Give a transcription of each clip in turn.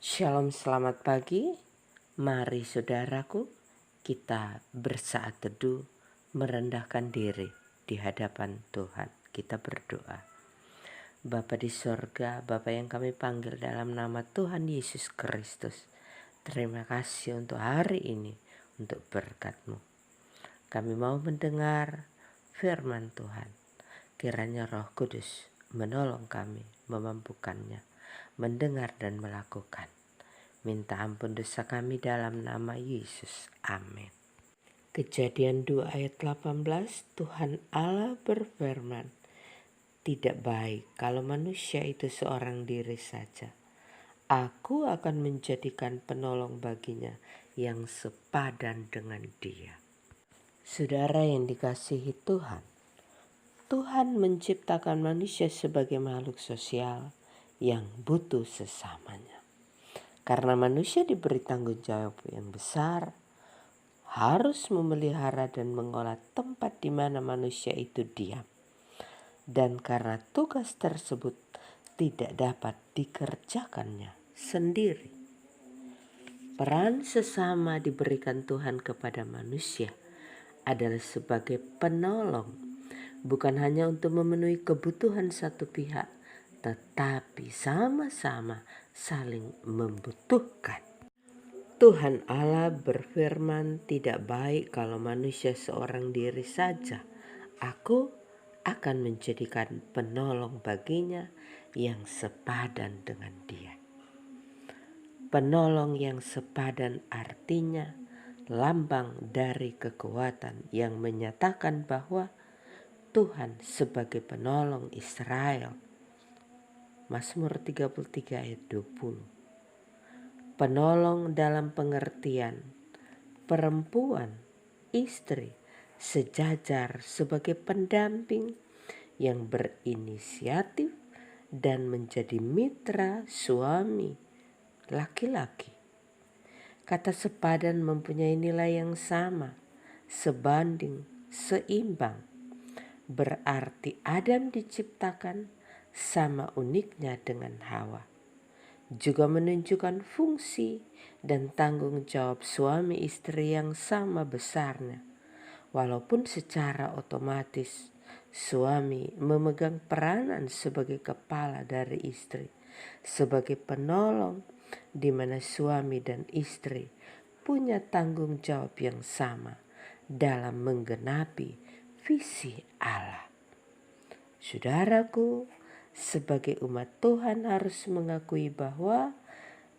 Shalom, selamat pagi. Mari saudaraku, kita bersaat teduh merendahkan diri di hadapan Tuhan. Kita berdoa. Bapa di sorga, Bapa yang kami panggil dalam nama Tuhan Yesus Kristus. Terima kasih untuk hari ini, untuk berkat-Mu. Kami mau mendengar firman Tuhan. Kiranya Roh Kudus menolong kami memampukannya, mendengar dan melakukan. Minta ampun dosa kami dalam nama Yesus. Amin. Kejadian 2 ayat 18, Tuhan Allah berfirman, tidak baik kalau manusia itu seorang diri saja. Aku akan menjadikan penolong baginya yang sepadan dengan dia. Saudara yang dikasihi Tuhan, Tuhan menciptakan manusia sebagai makhluk sosial yang butuh sesamanya. Karena manusia diberi tanggung jawab yang besar, harus memelihara dan mengolah tempat di mana manusia itu diam. Dan karena tugas tersebut tidak dapat dikerjakannya sendiri. Peran sesama diberikan Tuhan kepada manusia adalah sebagai penolong, bukan hanya untuk memenuhi kebutuhan satu pihak, tetapi sama-sama saling membutuhkan. Tuhan Allah berfirman, tidak baik kalau manusia seorang diri saja. Aku akan menjadikan penolong baginya yang sepadan dengan dia. Penolong yang sepadan artinya lambang dari kekuatan yang menyatakan bahwa Tuhan sebagai penolong Israel. Mazmur 33 ayat 20. Penolong dalam pengertian perempuan, istri, sejajar sebagai pendamping yang berinisiatif dan menjadi mitra suami laki-laki. Kata sepadan mempunyai nilai yang sama, sebanding, seimbang. Berarti Adam diciptakan sama uniknya dengan Hawa. Juga menunjukkan fungsi dan tanggung jawab suami istri yang sama besarnya. Walaupun secara otomatis suami memegang peranan sebagai kepala dari istri, sebagai penolong di mana suami dan istri punya tanggung jawab yang sama dalam menggenapi visi Allah. Saudaraku, sebagai umat Tuhan harus mengakui bahwa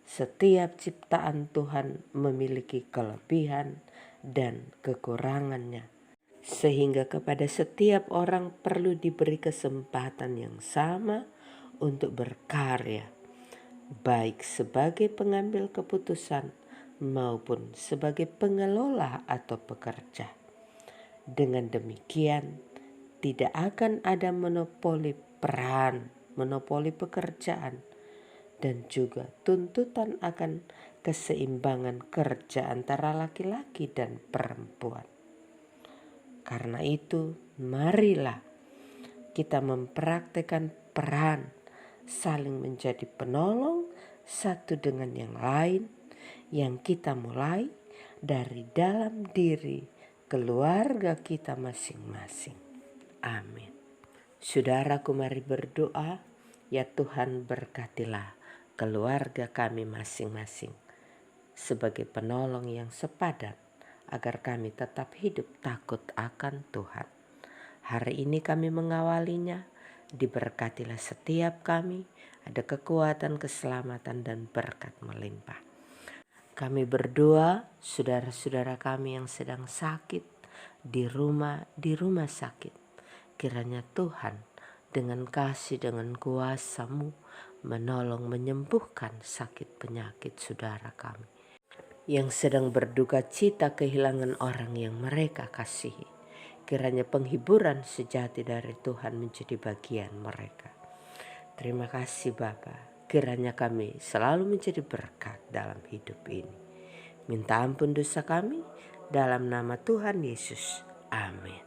setiap ciptaan Tuhan memiliki kelebihan dan kekurangannya. Sehingga kepada setiap orang perlu diberi kesempatan yang sama untuk berkarya, baik sebagai pengambil keputusan maupun sebagai pengelola atau pekerja. Dengan demikian, tidak akan ada monopoli peran, monopoli pekerjaan, dan juga tuntutan akan keseimbangan kerja antara laki-laki dan perempuan. Karena itu, marilah kita mempraktikkan peran saling menjadi penolong satu dengan yang lain, yang kita mulai dari dalam diri keluarga kita masing-masing. Amin. Saudaraku, mari berdoa. Ya Tuhan, berkatilah keluarga kami masing-masing sebagai penolong yang sepadan, agar kami tetap hidup takut akan Tuhan. Hari ini kami mengawalinya, diberkatilah setiap kami, ada kekuatan, keselamatan, dan berkat melimpah. Kami berdoa, saudara-saudara kami yang sedang sakit, di rumah sakit. Kiranya Tuhan dengan kasih, dengan kuasa-Mu menolong menyembuhkan sakit penyakit saudara kami yang sedang berduka cita kehilangan orang yang mereka kasihi. Kiranya penghiburan sejati dari Tuhan menjadi bagian mereka. Terima kasih Bapa. Kiranya kami selalu menjadi berkat dalam hidup ini. Minta ampun dosa kami dalam nama Tuhan Yesus. Amin.